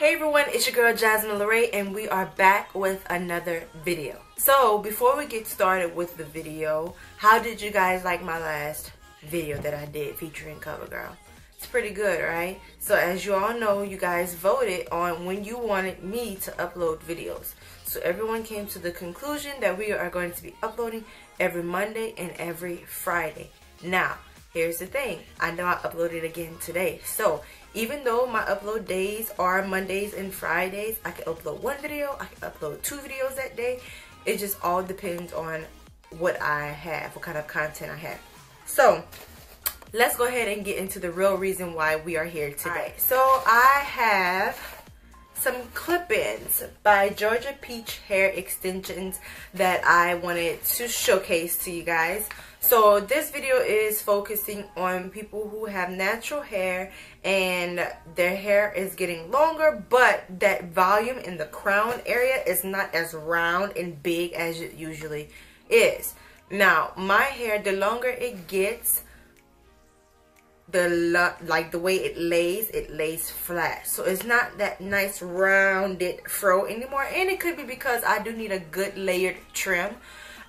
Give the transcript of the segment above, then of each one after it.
Hey everyone, it's your girl JasmineLaRae and we are back with another video. So before we get started with the video, how did you guys like my last video that I did featuring CoverGirl? It's pretty good, right? So as you all know, you guys voted on when you wanted me to upload videos. So everyone came to the conclusion that we are going to be uploading every Monday and every Friday. Now, here's the thing. I know I uploaded again today. So even though my upload days are Mondays and Fridays, I can upload one video, I can upload 2 videos that day. It just all depends on what I have, what kind of content I have. So let's go ahead and get into the real reason why we are here today. Right. So I have some clip-ins by Georgia Peach hair extensions that I wanted to showcase to you guys. So this video is focusing on people who have natural hair and their hair is getting longer, but that volume in the crown area is not as round and big as it usually is. Now, my hair, the longer it gets, the way it lays flat. So it's not that nice rounded fro anymore. And it could be because I do need a good layered trim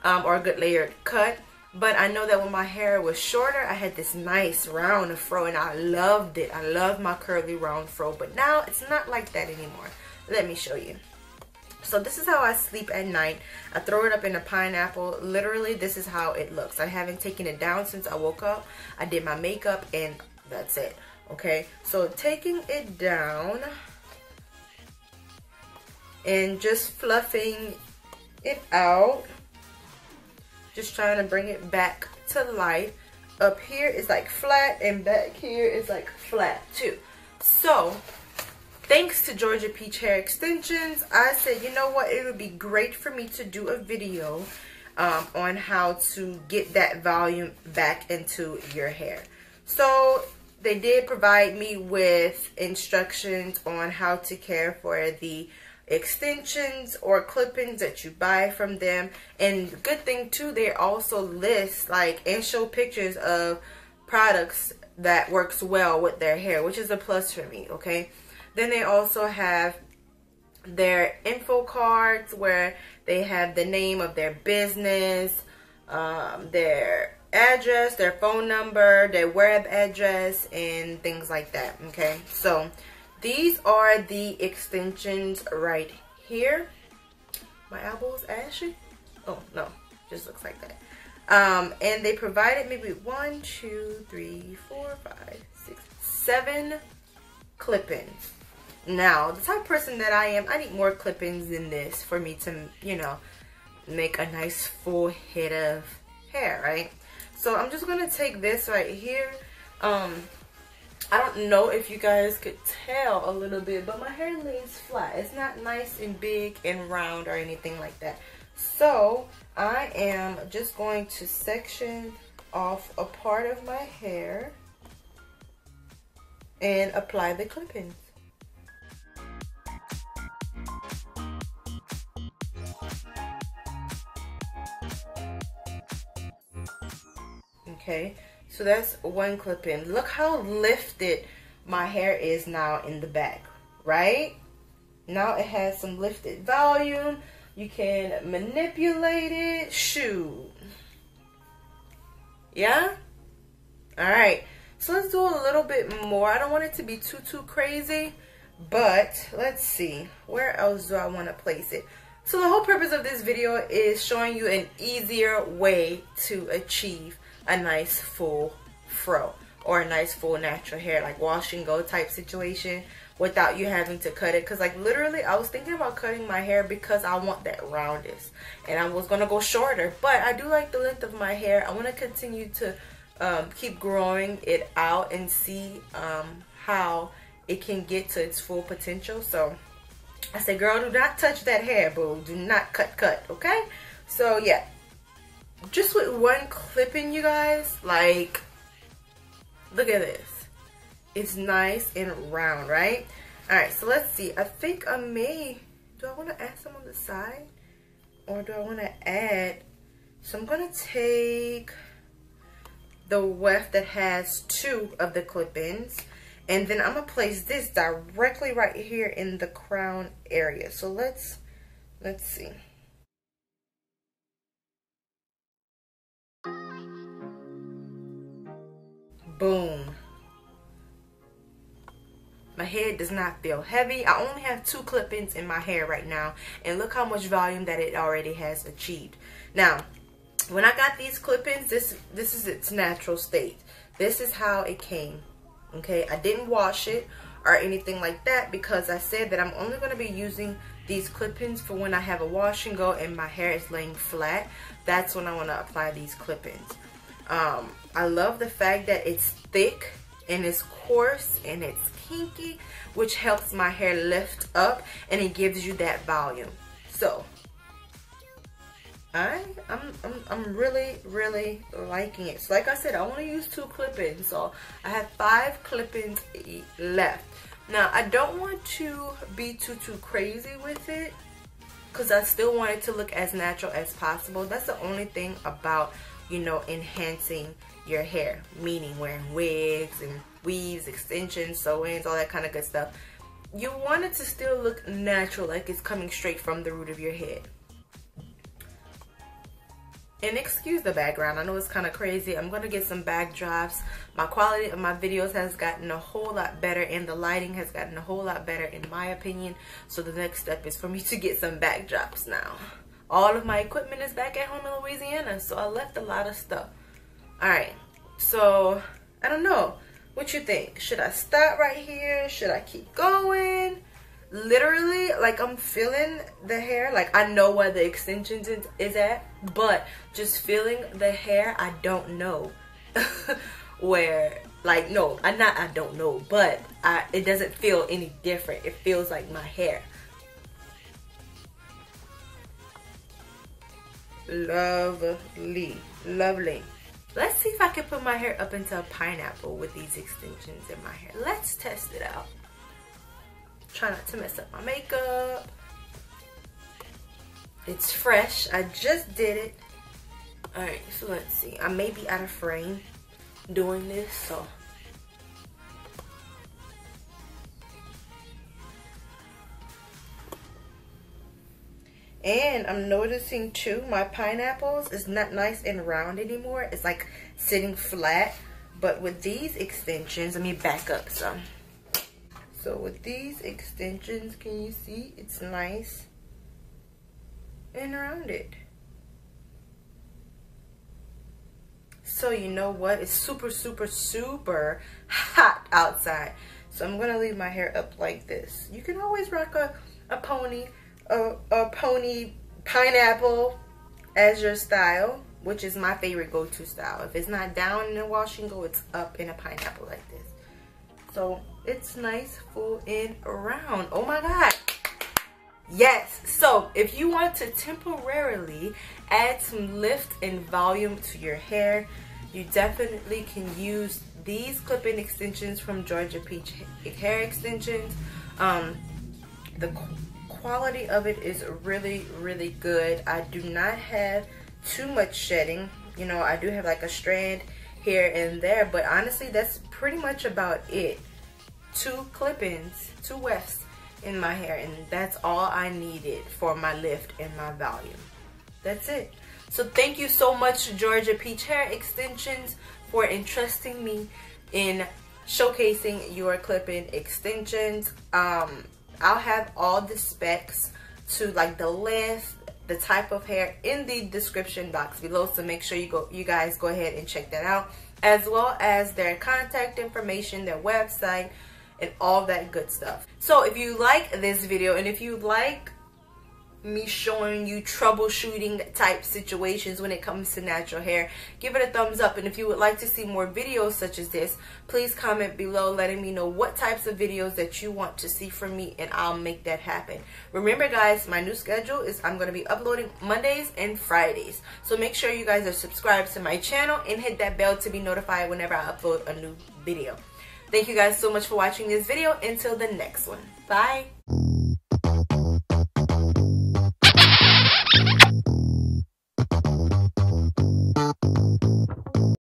or a good layered cut. But I know that when my hair was shorter, I had this nice round fro and I loved it. I love my curly round fro, but now it's not like that anymore. Let me show you. So this is how I sleep at night. I throw it up in a pineapple. Literally, this is how it looks. I haven't taken it down since I woke up. I did my makeup and that's it. Okay, so taking it down and just fluffing it out. Just trying to bring it back to life. Up here is like flat and back here is like flat too. So thanks to Georgia Peach hair extensions, I said, you know what, it would be great for me to do a video on how to get that volume back into your hair. So they did provide me with instructions on how to care for the extensions or clip-ins that you buy from them. And the good thing too, they also list and show pictures of products that works well with their hair, which is a plus for me. Okay, then they also have their info cards where they have the name of their business, their address, their phone number, their web address, and things like that. Okay, so these are the extensions right here. My elbow is ashy. Oh no, just looks like that. And they provided me with 1, 2, 3, 4, 5, 6, 7 clip-ins. Now, the type of person that I am, I need more clip-ins than this for me to, you know, make a nice full head of hair, right? So I'm just gonna take this right here. I don't know if you guys could tell a little bit, but my hair lays flat. It's not nice and big and round or anything like that. So I am just going to section off a part of my hair and apply the clip-ins. Okay, so that's one clip-in. Look how lifted my hair is now in the back, right? Now it has some lifted volume. You can manipulate it. Shoot. Yeah? Alright, so let's do a little bit more. I don't want it to be too crazy, but let's see. Where else do I want to place it? So the whole purpose of this video is showing you an easier way to achieve a nice full fro or a nice full natural hair, like wash and go type situation, without you having to cut it. Because like literally I was thinking about cutting my hair because I want that roundness and I was gonna go shorter, but I do like the length of my hair. I want to continue to keep growing it out and see how it can get to its full potential. So I said, girl, do not touch that hair, boo. Do not cut, okay? So yeah, just with one clip-in, you guys, like, look at this. It's nice and round, right? Alright, so let's see. I think I may, do I want to add some on the side? Or do I want to add, so I'm going to take the weft that has 2 of the clip-ins And then I'm gonna place this directly right here in the crown area. So let's see. Boom. My head does not feel heavy. I only have 2 clip-ins in my hair right now, and look how much volume that it already has achieved. Now, when I got these clip-ins, this is its natural state. This is how it came. Okay, I didn't wash it or anything like that because I said that I'm only going to be using these clip-ins for when I have a wash and go and my hair is laying flat. That's when I want to apply these clip-ins. I love the fact that it's thick and it's coarse and it's kinky, which helps my hair lift up and it gives you that volume. So I'm really liking it. So like I said, I want to use 2 clip-ins, so I have 5 clip-ins left. Now I don't want to be too crazy with it because I still want it to look as natural as possible. That's the only thing about, you know, enhancing your hair, meaning wearing wigs and weaves, extensions, sew-ins, all that kind of good stuff. You want it to still look natural, like it's coming straight from the root of your head. And excuse the background, I know it's kind of crazy. I'm going to get some backdrops. My quality of my videos has gotten a whole lot better and the lighting has gotten a whole lot better in my opinion. So the next step is for me to get some backdrops now. All of my equipment is back at home in Louisiana, so I left a lot of stuff. Alright, so I don't know. What you think? Should I stop right here? Should I keep going? Literally, like, I'm feeling the hair. Like, I know where the extensions is at, but just feeling the hair, I don't know where, like, no, I don't know, but it doesn't feel any different. It feels like my hair. Lovely. Let's see if I can put my hair up into a pineapple with these extensions in my hair. Let's test it out. Try not to mess up my makeup. It's fresh. I just did it. Alright, so let's see. I may be out of frame doing this, so. And I'm noticing too, my pineapples is not nice and round anymore. It's like sitting flat. But with these extensions, let me back up some. So with these extensions, can you see it's nice and rounded? So you know what? It's super hot outside. So I'm gonna leave my hair up like this. You can always rock a pony pineapple as your style, which is my favorite go-to style. If it's not down in a wash and go, it's up in a pineapple like this. So it's nice, full, and round. Oh my god. Yes. So if you want to temporarily add some lift and volume to your hair, you definitely can use these clip-in extensions from Georgia Peach Hair Extensions. The quality of it is really good. I do not have too much shedding. You know, I do have like a strand here and there, but honestly that's pretty much about it. 2 clip-ins, 2 wefts in my hair, and that's all I needed for my lift and my volume. That's it. So thank you so much, Georgia Peach Hair Extensions, for entrusting me in showcasing your clip-in extensions. I'll have all the specs to like the length, the type of hair in the description box below, so make sure you guys go ahead and check that out, as well as their contact information, their website, and all that good stuff. So if you like this video and if you like me showing you troubleshooting type situations when it comes to natural hair, give it a thumbs up. And if you would like to see more videos such as this, please comment below letting me know what types of videos that you want to see from me, and I'll make that happen. Remember guys, my new schedule is I'm going to be uploading Mondays and Fridays, so make sure you guys are subscribed to my channel and hit that bell to be notified whenever I upload a new video. Thank you guys so much for watching this video. Until the next one. Bye.